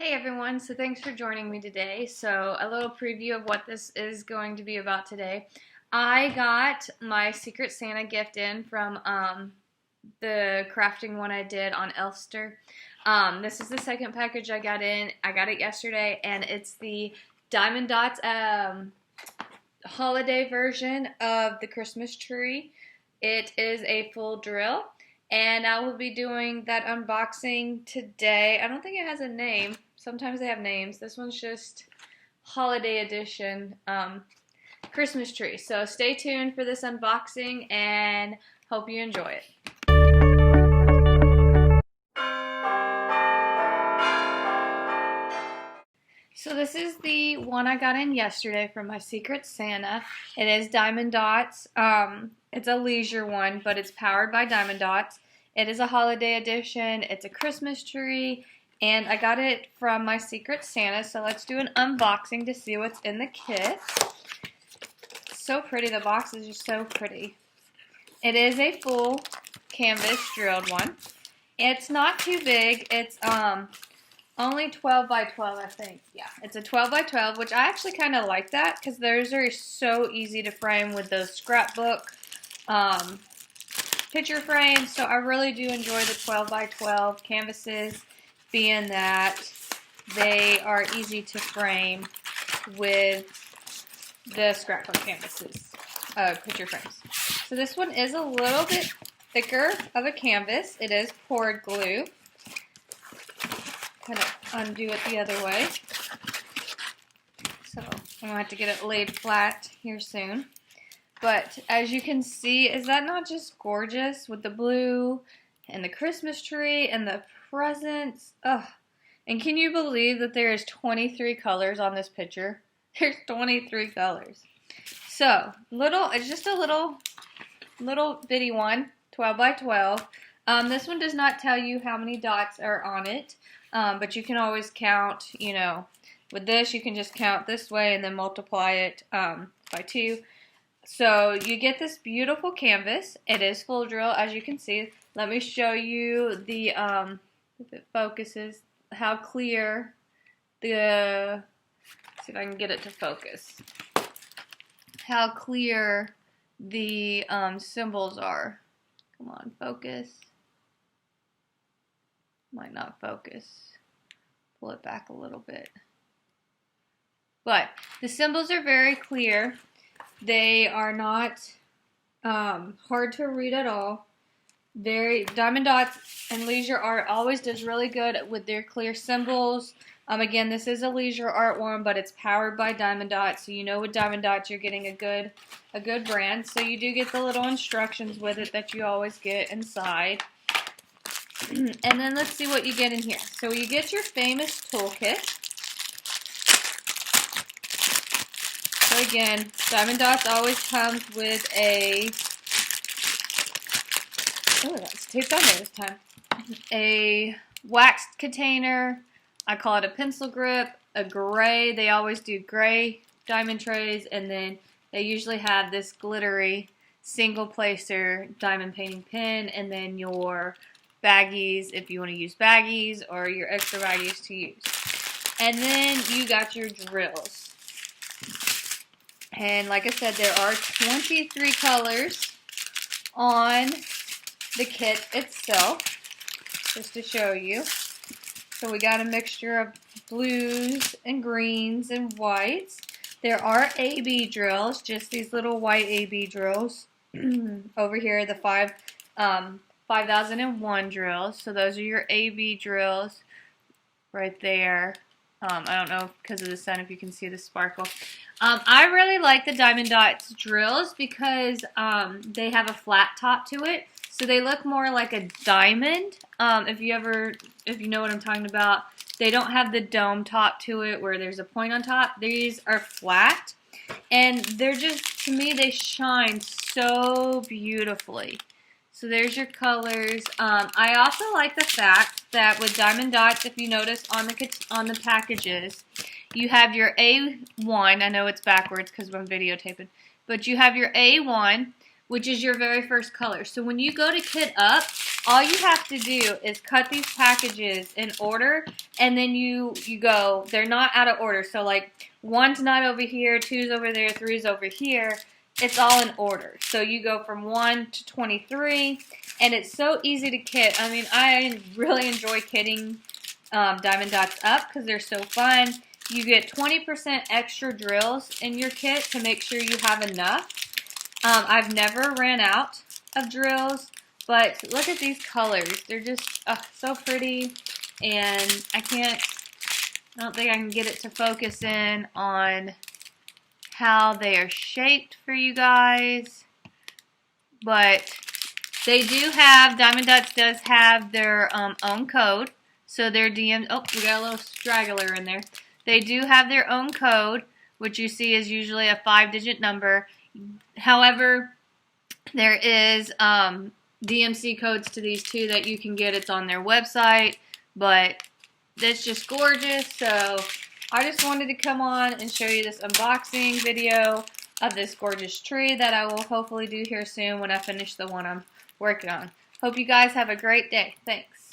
Hey everyone, so thanks for joining me today. So a little preview of what this is going to be about today. I got my Secret Santa gift in from the crafting one I did on Elster. This is the second package I got in. I got it yesterday and it's the Diamond Dotz holiday version of the Christmas tree. It is a full drill. And I will be doing that unboxing today. I don't think it has a name. Sometimes they have names. This one's just holiday edition Christmas tree. So stay tuned for this unboxing and hope you enjoy it. So this is the one I got in yesterday from my Secret Santa. It is Diamond Dotz. It's a leisure one, but it's powered by Diamond Dotz. It is a holiday edition. It's a Christmas tree, and I got it from my Secret Santa. So let's do an unboxing to see what's in the kit. So pretty. The box is just so pretty. It is a full canvas drilled one. It's not too big. It's only 12 by 12, I think. Yeah, it's a 12 by 12, which I actually kind of like that because those are so easy to frame with those scrapbook picture frames. So I really do enjoy the 12 by 12 canvases, being that they are easy to frame with the scrapbook canvases, picture frames. So this one is a little bit thicker of a canvas. It is poured glue. Kind of undo it the other way. So I'm going to have to get it laid flat here soon. But as you can see, is that not just gorgeous with the blue and the Christmas tree and the presents? Ugh. And can you believe that there is 23 colors on this picture? There's 23 colors. So, it's just a little bitty one, 12 by 12. This one does not tell you how many dots are on it. But you can always count, with this you can just count this way and then multiply it by 2. So you get this beautiful canvas. It is full drill, as you can see. Let me show you the, if it focuses, how clear the, see if I can get it to focus, how clear the symbols are. Come on, focus. Might not focus. Pull it back a little bit. But the symbols are very clear. They are not hard to read at all. Diamond Dotz and Leisure Art always does really good with their clear symbols. Again, this is a Leisure Art one, but it's powered by Diamond Dotz. So you know with Diamond Dotz you're getting a good brand. So you do get the little instructions with it that you always get inside. And then let's see what you get in here. So you get your famous toolkit. So again, Diamond Dotz always comes with that's taped on there this time. A waxed container. I call it a pencil grip. A gray. They always do gray diamond trays, and then they usually have this glittery single placer diamond painting pen, and then your baggies if you want to use baggies, or your extra baggies to use. And then you got your drills. And like I said, there are 23 colors on the kit itself, just to show you. So we got a mixture of blues and greens and whites. There are AB drills, just these little white AB drills. Over here, the 5001 drills. So those are your AB drills right there. I don't know because of the sun if you can see the sparkle. I really like the Diamond Dotz drills because they have a flat top to it. So they look more like a diamond. If you know what I'm talking about. They don't have the dome top to it where there's a point on top. These are flat. And they're just, to me, they shine so beautifully. So there's your colors. I also like the fact that with Diamond Dotz, if you notice on the packages, you have your A1. I know it's backwards because I'm videotaping, but you have your A1, which is your very first color. So when you go to kit up, all you have to do is cut these packages in order, and then you go, they're not out of order. So like 1's not over here, 2's over there, 3's over here. It's all in order. So you go from 1 to 23, and it's so easy to kit. I mean, I really enjoy kitting Diamond Dotz up because they're so fun. You get 20% extra drills in your kit to make sure you have enough. I've never ran out of drills, but look at these colors. They're just so pretty, and I don't think I can get it to focus in on how they are shaped for you guys, but they do have, Diamond Dotz does have their own code. So their DM, oh, we got a little straggler in there. They do have their own code, which you see is usually a 5-digit number. However, there is DMC codes to these too that you can get. It's on their website, but it's just gorgeous. So I just wanted to come on and show you this unboxing video of this gorgeous tree that I will hopefully do here soon when I finish the one I'm working on. Hope you guys have a great day. Thanks.